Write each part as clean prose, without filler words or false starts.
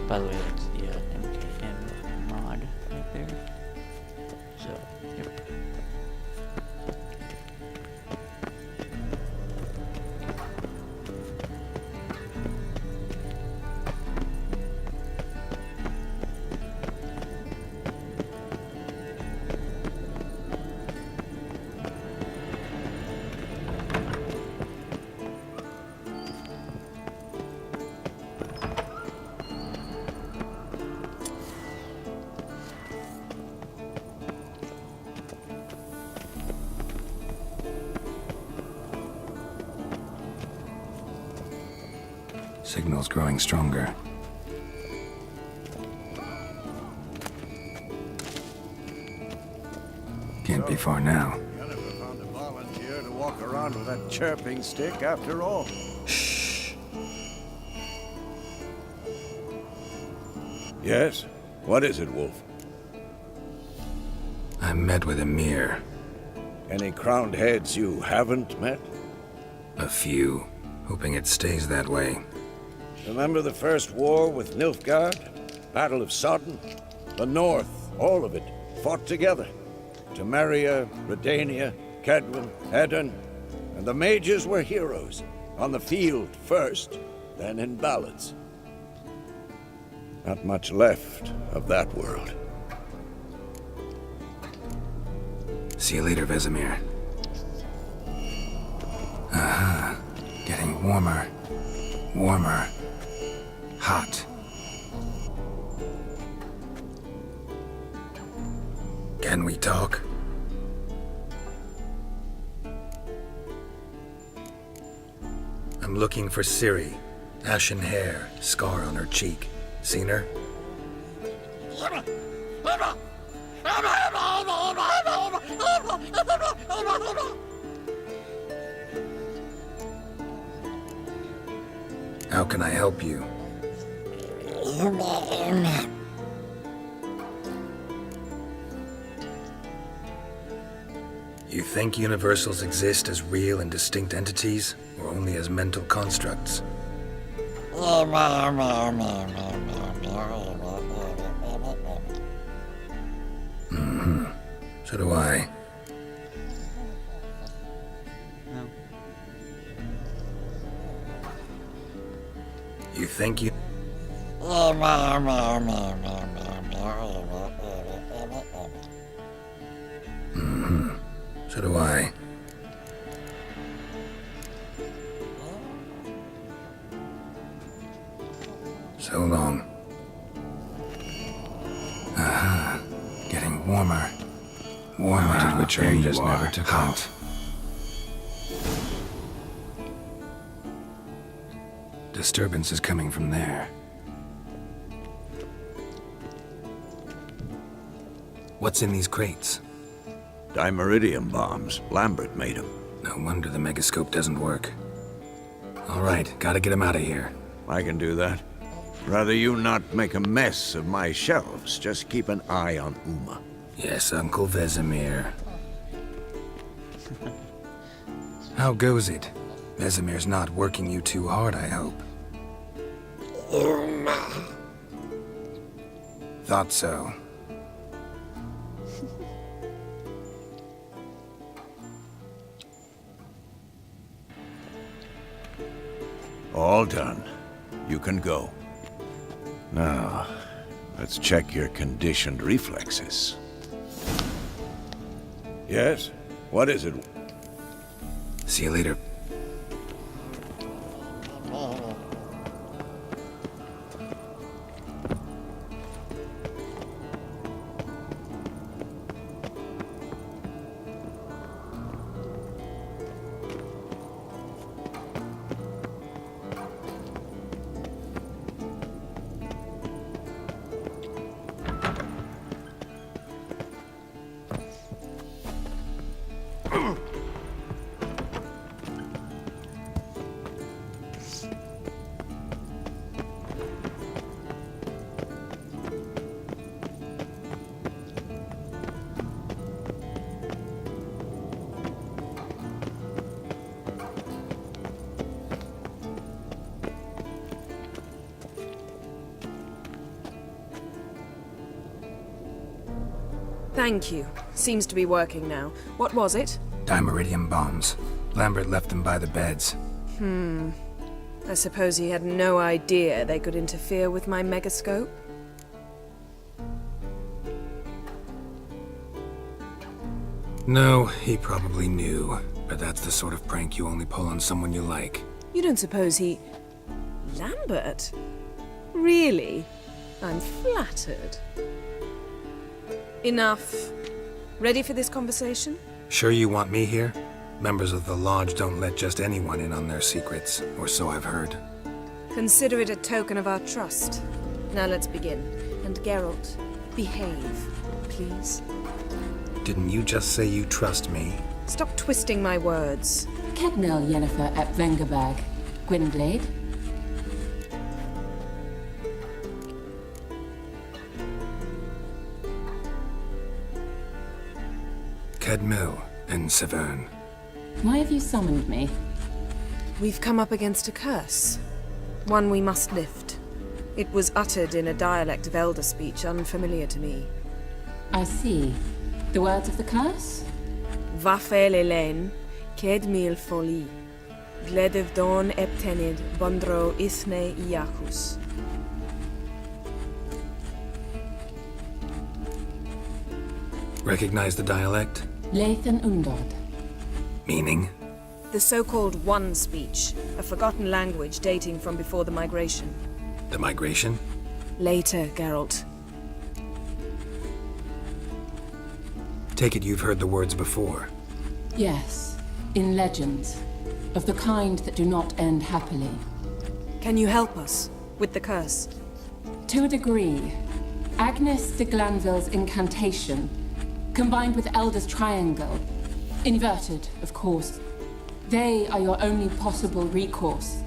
By the way, that's the MKM mod right there. So, yep. Signal's growing stronger. Can't be far now. You never found a volunteer to walk around with that chirping stick after all. Shh. Yes? What is it, Wolf? I met with Emir. Any crowned heads you haven't met? A few. Hoping it stays that way. Remember the first war with Nilfgaard? Battle of Sodden? The North, all of it, fought together. Temeria, Redania, Kedwin, Edirn, and the mages were heroes. On the field first, then in ballads. Not much left of that world. See you later, Vesemir. Aha. Getting warmer. Warmer. Hot. Can we talk? I'm looking for Ciri. Ashen hair, scar on her cheek. Seen her? How can I help you? You think universals exist as real and distinct entities, or only as mental constructs? Mm-hmm. So do I. No. You think you... Mm-hmm. So do I. So long. Aha. Getting warmer. Warmer. Did which there just you never are. took Hot. out. Disturbance is coming from there. What's in these crates? Dimeridium bombs. Lambert made them. No wonder the megascope doesn't work. All right, gotta get him out of here. I can do that. Rather you not make a mess of my shelves. Just keep an eye on Uma. Yes, Uncle Vesemir. How goes it? Vesemir's not working you too hard, I hope. Thought so. All done. You can go. Now, let's check your conditioned reflexes. Yes? What is it? See you later. Thank you. Seems to be working now. What was it? Dimeridium bombs. Lambert left them by the beds. I suppose he had no idea they could interfere with my megascope? No, he probably knew. But that's the sort of prank you only pull on someone you like. You don't suppose he... Lambert? Really? I'm flattered. Enough. Ready for this conversation? Sure you want me here? Members of the Lodge don't let just anyone in on their secrets, or so I've heard. Consider it a token of our trust. Now let's begin. And Geralt, behave, please. Didn't you just say you trust me? Stop twisting my words. Kednel Yennefer at Vengerberg. Gwynblade. Kedmil and Severn. Why have you summoned me? We've come up against a curse. One we must lift. It was uttered in a dialect of Elder speech unfamiliar to me. I see. The words of the curse? Vafel Elaine, Ked mil foli, Gledev don eptenid, Bondro ithne iacus. Recognize the dialect? Lathan Undod. Meaning? The so-called One speech, a forgotten language dating from before the migration. The migration? Later, Geralt. Take it you've heard the words before. Yes, in legends. Of the kind that do not end happily. Can you help us with the curse? To a degree. Agnes de Glanville's incantation, combined with Elder's triangle, inverted, of course. They are your only possible recourse.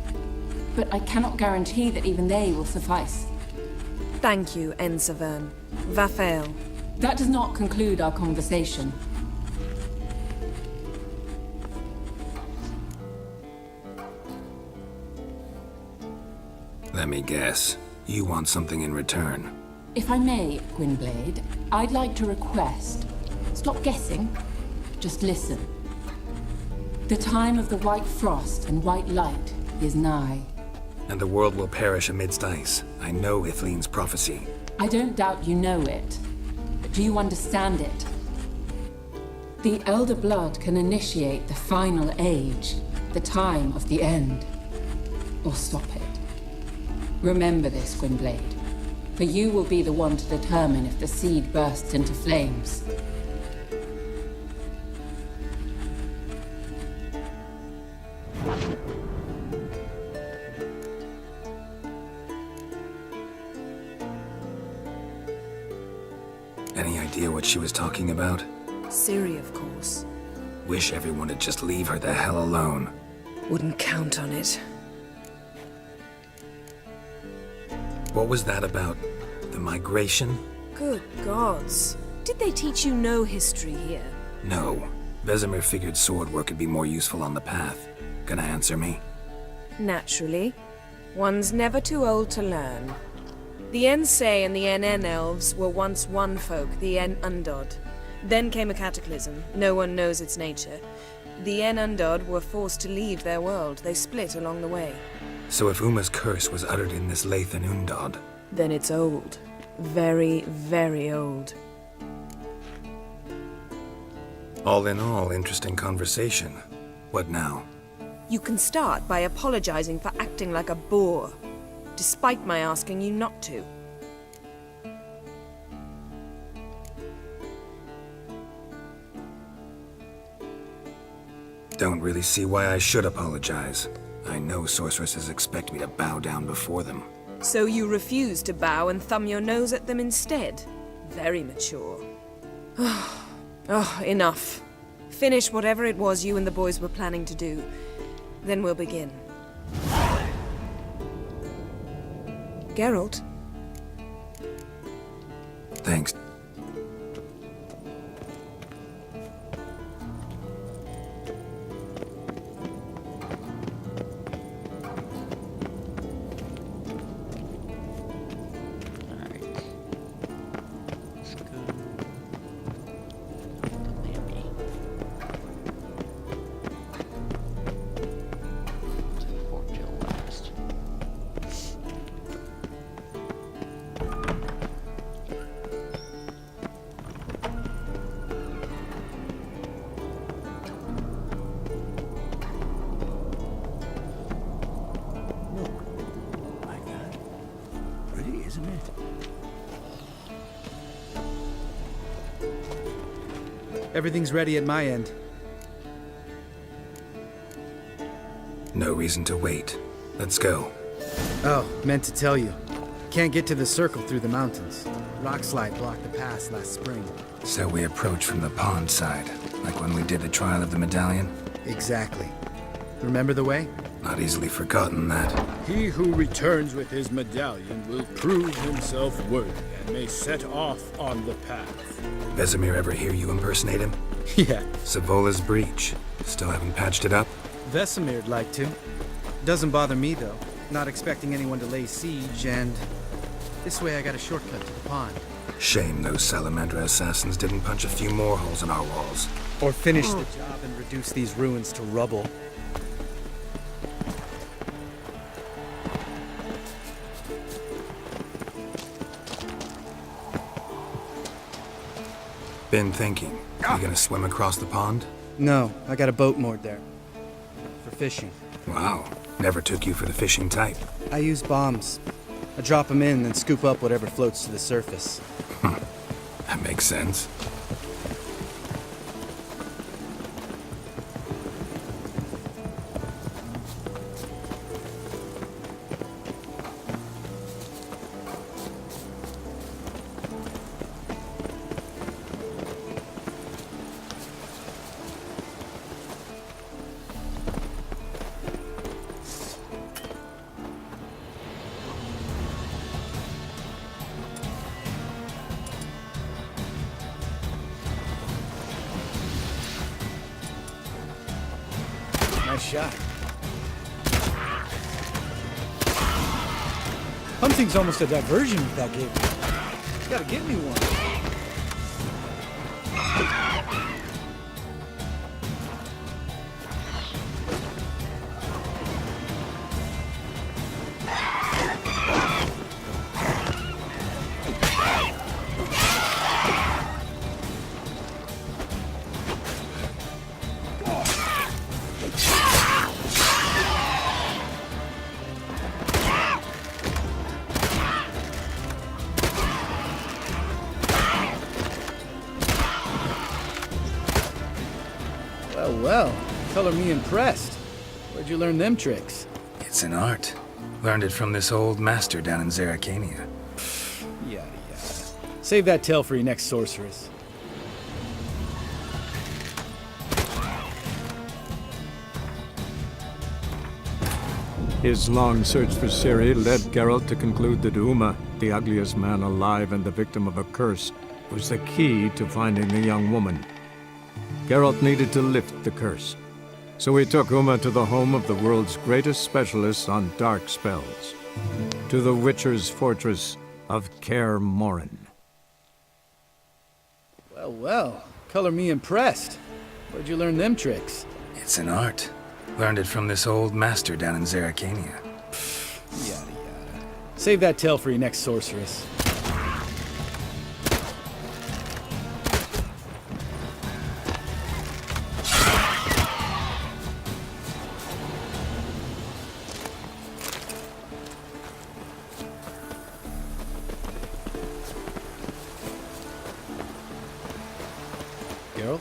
But I cannot guarantee that even they will suffice. Thank you, Severn. Vafel. That does not conclude our conversation. Let me guess. You want something in return. If I may, Gwynblade, I'd like to request. Stop guessing. Just listen. The time of the white frost and white light is nigh. And the world will perish amidst ice. I know Ithleen's prophecy. I don't doubt you know it. But do you understand it? The Elder Blood can initiate the final age, the time of the end. Or stop it. Remember this, Gwynblade. For you will be the one to determine if the seed bursts into flames. Any idea what she was talking about? Ciri, of course. Wish everyone would just leave her the hell alone. Wouldn't count on it. What was that about? The migration? Good gods. Did they teach you no history here? No. Vesemir figured sword work would be more useful on the path. Gonna answer me? Naturally. One's never too old to learn. The Ensei and the NN elves were once one folk, the En Undod. Then came a cataclysm. No one knows its nature. The En Undod were forced to leave their world. They split along the way. So if Uma's curse was uttered in this Lathan Undod... Then it's old. Very, very old. All in all, interesting conversation. What now? You can start by apologizing for acting like a boor, despite my asking you not to. Don't really see why I should apologize. I know sorceresses expect me to bow down before them. So you refuse to bow and thumb your nose at them instead? Very mature. Oh, enough. Finish whatever it was you and the boys were planning to do. Then we'll begin. Geralt? Thanks. Alright. Let's go. isn't it? Everything's ready at my end. No reason to wait. Let's go. Oh, meant to tell you. Can't get to the circle through the mountains. Rock slide blocked the pass last spring. So we approach from the pond side, like when we did the trial of the medallion? Exactly. Remember the way? Not easily forgotten, that. He who returns with his medallion will prove himself worthy and may set off on the path. Vesemir ever hear you impersonate him? Yeah. Savola's breach. Still haven't patched it up? Vesemir'd like to. Doesn't bother me, though. Not expecting anyone to lay siege, and this way I got a shortcut to the pond. Shame those Salamandra assassins didn't punch a few more holes in our walls. Or finish the job and reduce these ruins to rubble. Been thinking. You gonna swim across the pond? No, I got a boat moored there. For fishing. Wow. Never took you for the fishing type. I use bombs. I drop them in and scoop up whatever floats to the surface. That makes sense. Nice shot. Hunting's almost a diversion with that game. You gotta get me one. Well, color me impressed. Where'd you learn them tricks? It's an art. Learned it from this old master down in Zeracania. Yada yada. Save that tale for your next sorceress. His long search for Ciri led Geralt to conclude that Uma, the ugliest man alive and the victim of a curse, was the key to finding the young woman. Geralt needed to lift the curse, so he took Uma to the home of the world's greatest specialist on dark spells, to the Witcher's fortress of Kaer Morhen. Well, color me impressed. Where'd you learn them tricks? It's an art. Learned it from this old master down in Zeracania. Yada yada. Save that tale for your next sorceress. Geralt?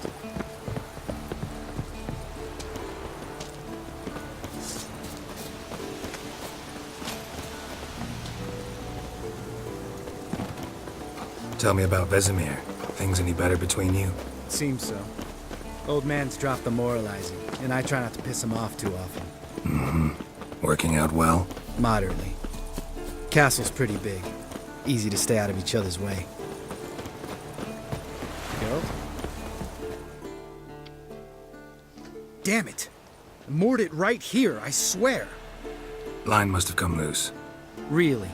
Tell me about Vesemir. Things any better between you? Seems so. Old man's dropped the moralizing, and I try not to piss him off too often. Mm-hmm. Working out well? Moderately. Castle's pretty big. Easy to stay out of each other's way. Geralt? Damn it! I moored it right here, I swear! Line must have come loose. Really?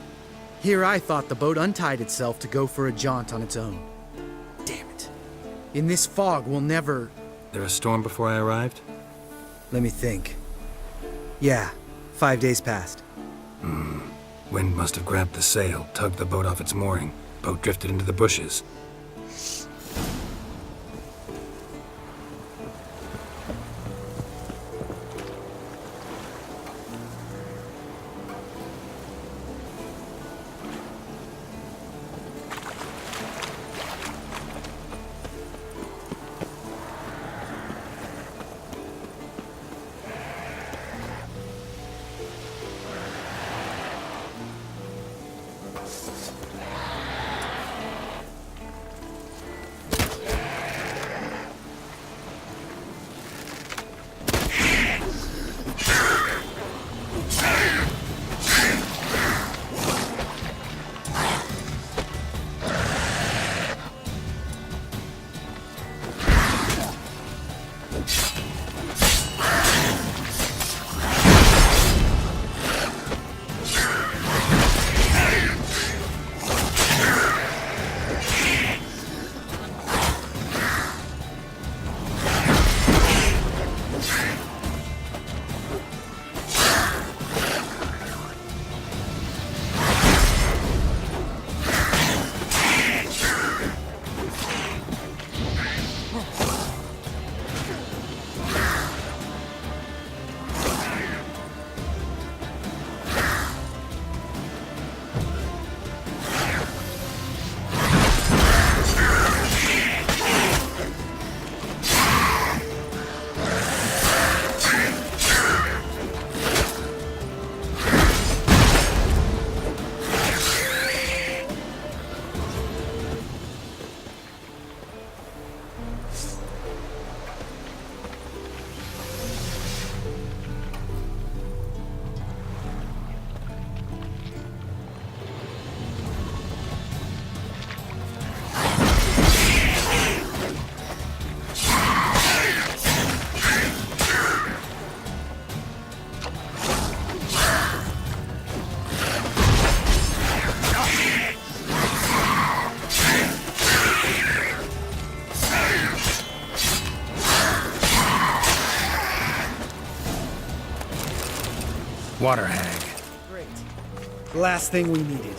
Here I thought the boat untied itself to go for a jaunt on its own. Damn it. In this fog, we'll never... There a storm before I arrived? Let me think. Yeah, 5 days passed. Wind must have grabbed the sail, tugged the boat off its mooring. Boat drifted into the bushes. Water hag. Great. The last thing we needed.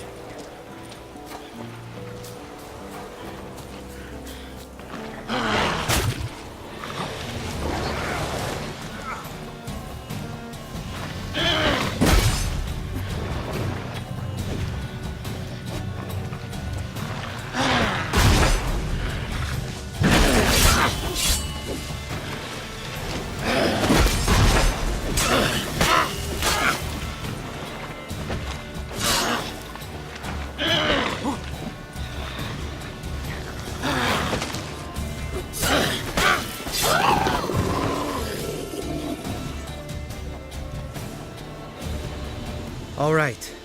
All right.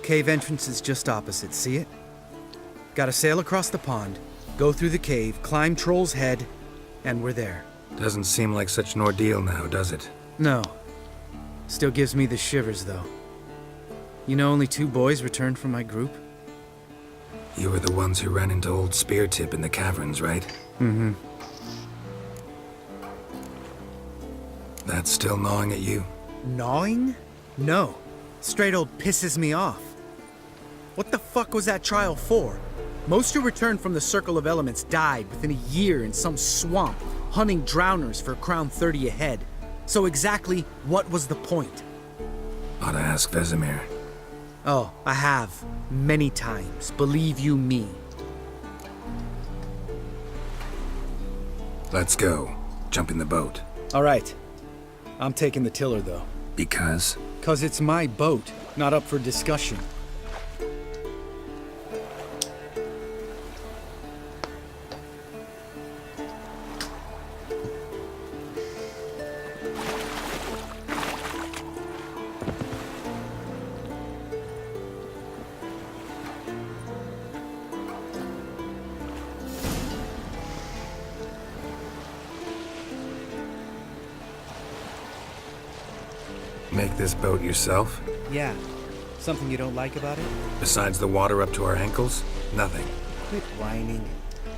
Cave entrance is just opposite, see it? Gotta sail across the pond, go through the cave, climb Troll's Head, and we're there. Doesn't seem like such an ordeal now, does it? No. Still gives me the shivers, though. You know only 2 boys returned from my group? You were the ones who ran into old Speartip in the caverns, right? Mm-hmm. That's still gnawing at you? Gnawing? No. Straight old pisses me off. What the fuck was that trial for? Most who returned from the Circle of Elements died within a year in some swamp, hunting drowners for Crown 30 a head. So exactly what was the point? Ought to ask Vesemir. Oh, I have. Many times. Believe you me. Let's go. Jump in the boat. All right. I'm taking the tiller, though. Because? 'Cause it's my boat, not up for discussion. Make this boat yourself? Yeah. Something you don't like about it? Besides the water up to our ankles? Nothing. Quit whining.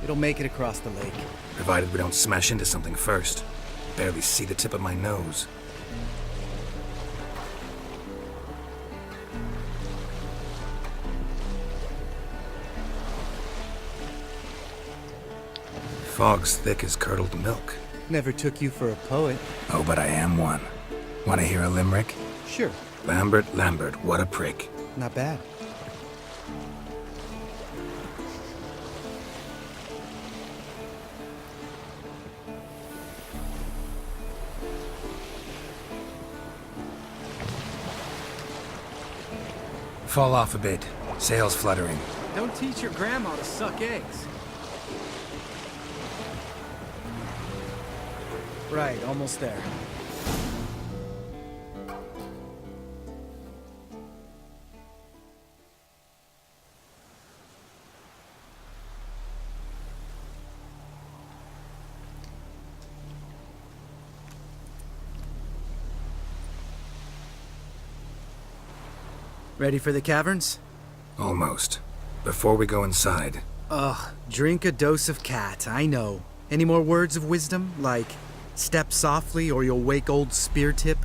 It'll make it across the lake. Provided we don't smash into something first. Barely see the tip of my nose. Fog's thick as curdled milk. Never took you for a poet. Oh, but I am one. Want to hear a limerick? Sure. Lambert, what a prick. Not bad. Fall off a bit. Sails fluttering. Don't teach your grandma to suck eggs. Right, almost there. Ready for the caverns? Almost. Before we go inside, Ugh, drink a dose of cat, I know. Any more words of wisdom, like step softly or you'll wake old Spear Tip?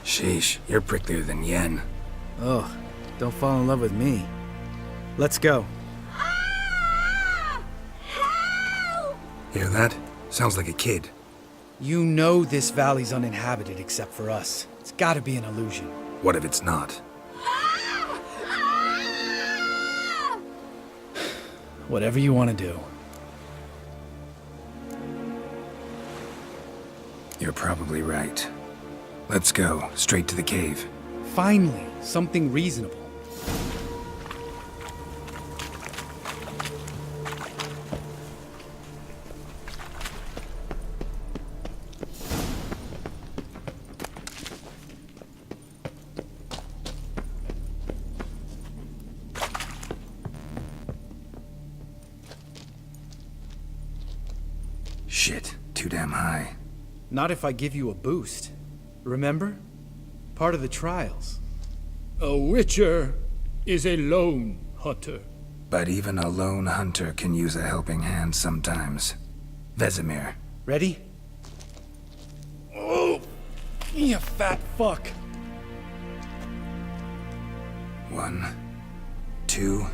sheesh, you're pricklier than Yen. Ugh, don't fall in love with me. Let's go. Hear that? Sounds like a kid. You know this valley's uninhabited except for us. It's gotta be an illusion. What if it's not? Whatever you want to do. You're probably right. Let's go, straight to the cave. Finally, something reasonable. Shit, too damn high. Not if I give you a boost. Remember? Part of the trials. A witcher is a lone hunter. But even a lone hunter can use a helping hand sometimes. Vesemir. Ready? Oh, you fat fuck. 1, 2,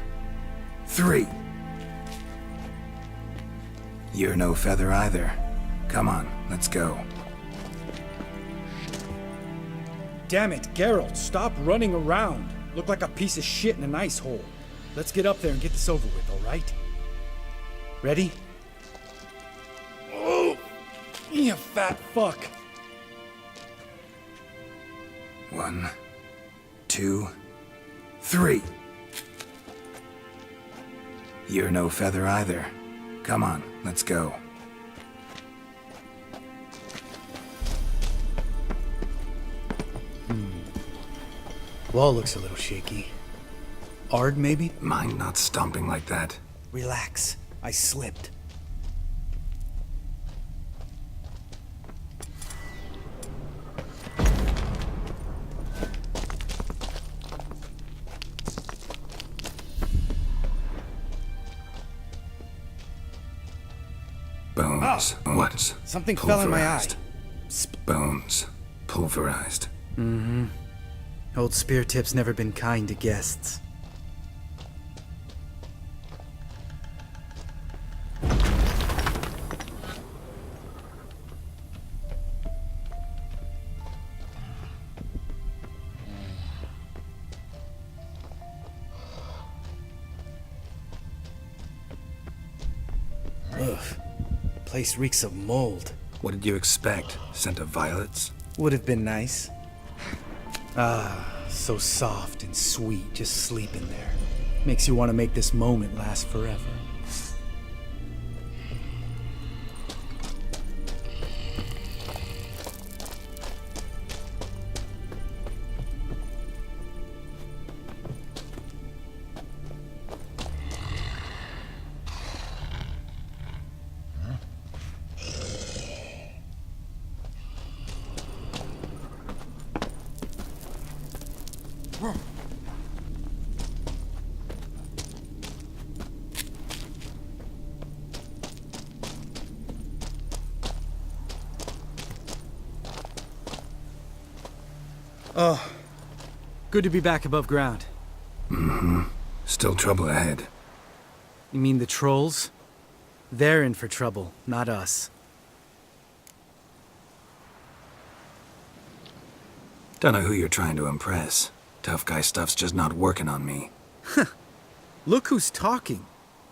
3. You're no feather either. Come on, let's go. Damn it, Geralt, stop running around. Look like a piece of shit in an ice hole. Let's get up there and get this over with, alright? Ready? Oh, you fat fuck. 1, 2, 3. You're no feather either. Come on, let's go. Wall looks a little shaky. Ard, maybe? Mind not stomping like that. Relax. I slipped. Bones. What? Something fell in my eye. Pulverized. Bones. Pulverized. Old Spear Tip's never been kind to guests. Ugh. Place reeks of mold. What did you expect? Scent of violets? Would have been nice. Ah, so soft and sweet, just sleeping there. Makes you want to make this moment last forever. Oh, good to be back above ground. Still trouble ahead. You mean the trolls? They're in for trouble, not us. Don't know who you're trying to impress. Tough guy stuff's just not working on me. Look who's talking.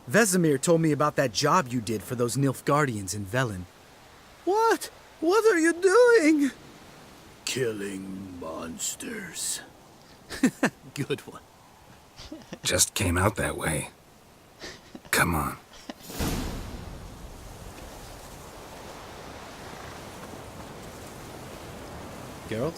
Vesemir told me about that job you did for those Nilfgaardians in Velen. What? What are you doing? Killing monsters. Good one. Just came out that way. Come on. Geralt?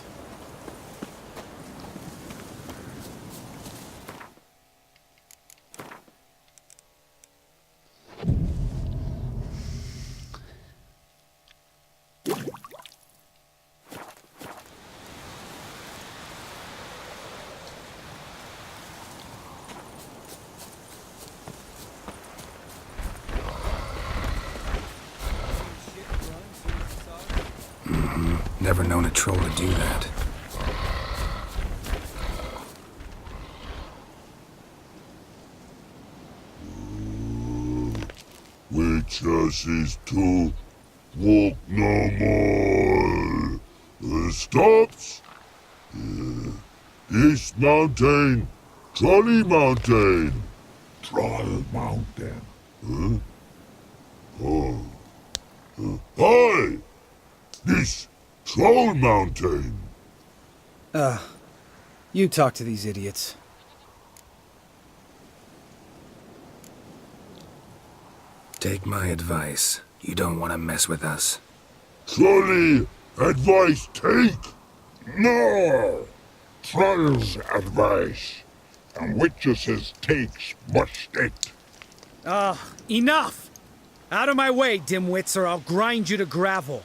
Never known a troll to do that. Witches is to walk no more. Stops. East Mountain, Trolley Mountain. Troll Mountain. Huh? Oh. Hi! This Troll Mountain. You talk to these idiots. Take my advice. You don't want to mess with us. Trolley advice take. No. Troll's advice. And witches takes must it. Enough! Out of my way, dimwits, or I'll grind you to gravel.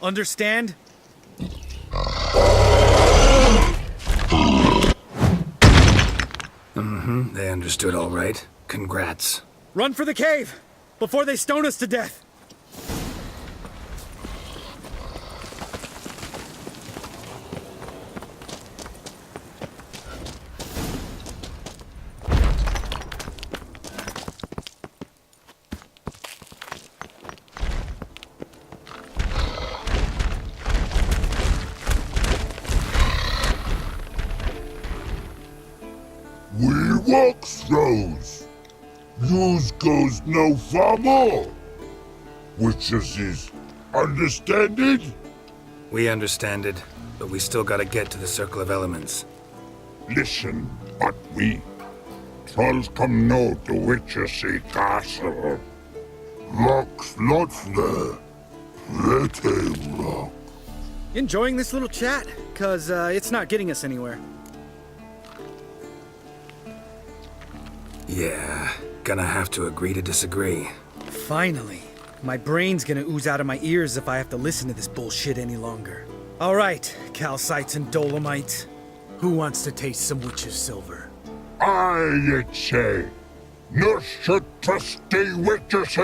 Understand? They understood all right. Congrats. Run for the cave! Before they stone us to death! We walk throws. News goes no far more. Witches is understanded? We understand it, but we still gotta get to the Circle of Elements. Listen, but we. Trolls come no to Witches castle. Rock's not there. Let him rock. Enjoying this little chat? 'Cause it's not getting us anywhere. Yeah, gonna have to agree to disagree. Finally. My brain's gonna ooze out of my ears if I have to listen to this bullshit any longer. All right, calcites and dolomites. Who wants to taste some witch's silver? I say. No should trusty witches.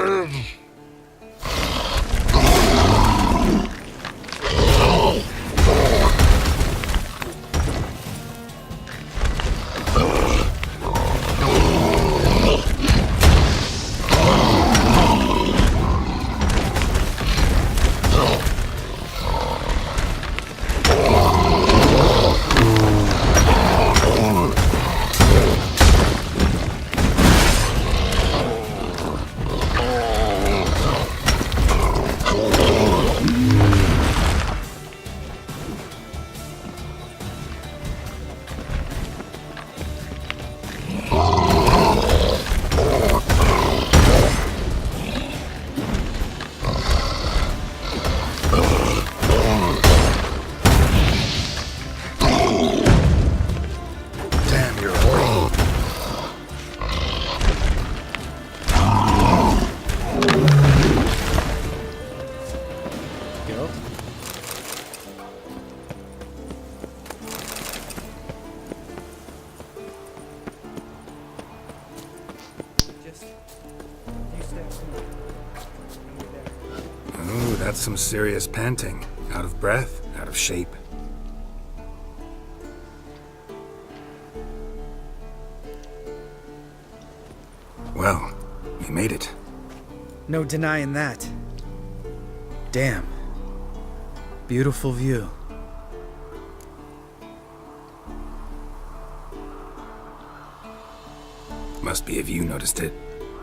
Ooh, that's some serious panting. Out of breath, out of shape. Well, we made it. No denying that. Damn. Beautiful view. Must be if you noticed it.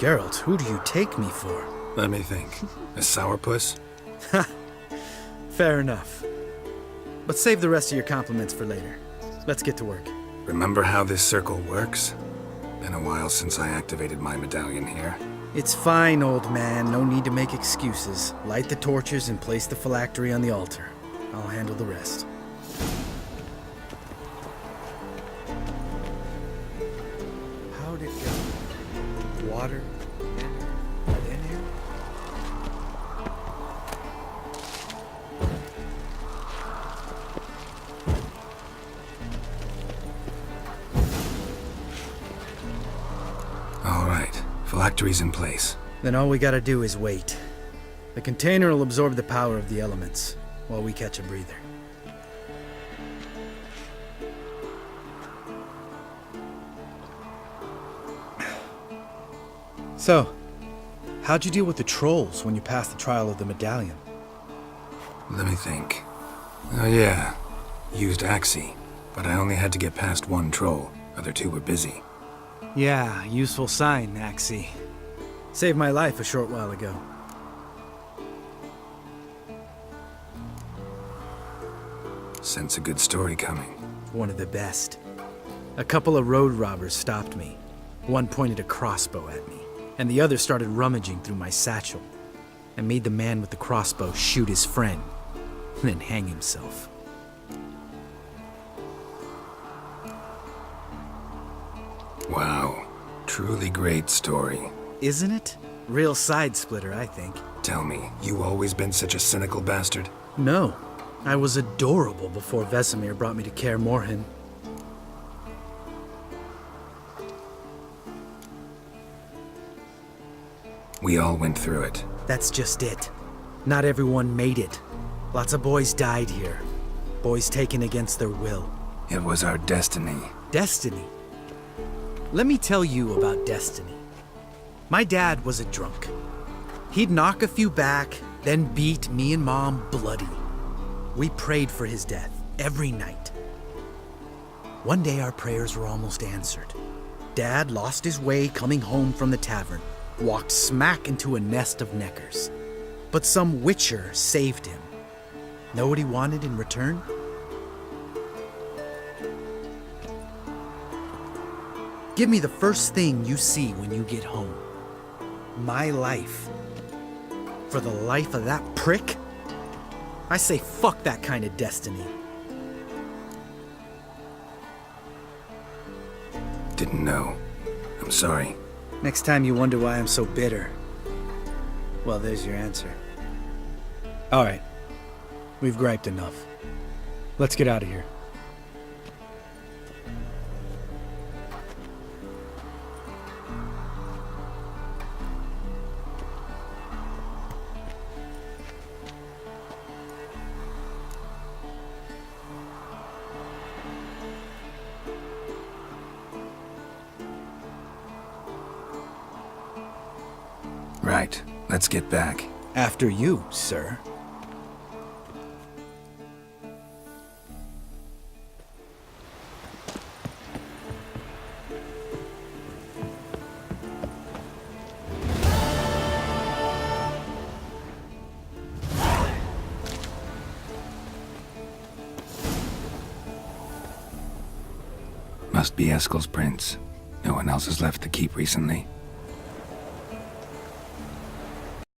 Geralt, who do you take me for? Let me think. A sourpuss? Fair enough. But save the rest of your compliments for later. Let's get to work. Remember how this circle works? Been a while since I activated my medallion here. It's fine, old man. No need to make excuses. Light the torches and place the phylactery on the altar. I'll handle the rest. How'd it go? Water? In here? All right. Phylactery's in place. Then all we gotta do is wait. The container will absorb the power of the elements, while we catch a breather. So, how'd you deal with the trolls when you passed the trial of the medallion? Let me think. Oh yeah. Used Axii, but I only had to get past one troll. Other two were busy. Yeah, useful sign, Axii. Saved my life a short while ago. Sense a good story coming. One of the best. A couple of road robbers stopped me. One pointed a crossbow at me, and the other started rummaging through my satchel, and made the man with the crossbow shoot his friend, then hang himself. Wow. Truly great story. Isn't it? Real side splitter, I think. Tell me, you always been such a cynical bastard? No. I was adorable before Vesemir brought me to Kaer Morhen. We all went through it. That's just it. Not everyone made it. Lots of boys died here. Boys taken against their will. It was our destiny. Destiny? Let me tell you about destiny. My dad was a drunk. He'd knock a few back, then beat me and Mom bloody. We prayed for his death every night. One day our prayers were almost answered. Dad lost his way coming home from the tavern, walked smack into a nest of neckers. But some witcher saved him. Know what he wanted in return? Give me the first thing you see when you get home. My life. For the life of that prick? I say fuck that kind of destiny. Didn't know. I'm sorry. Next time you wonder why I'm so bitter, well, there's your answer. All right. We've griped enough. Let's get out of here. Right. Let's get back. After you, sir. Must be Eskel's prints. No one else has left the keep recently.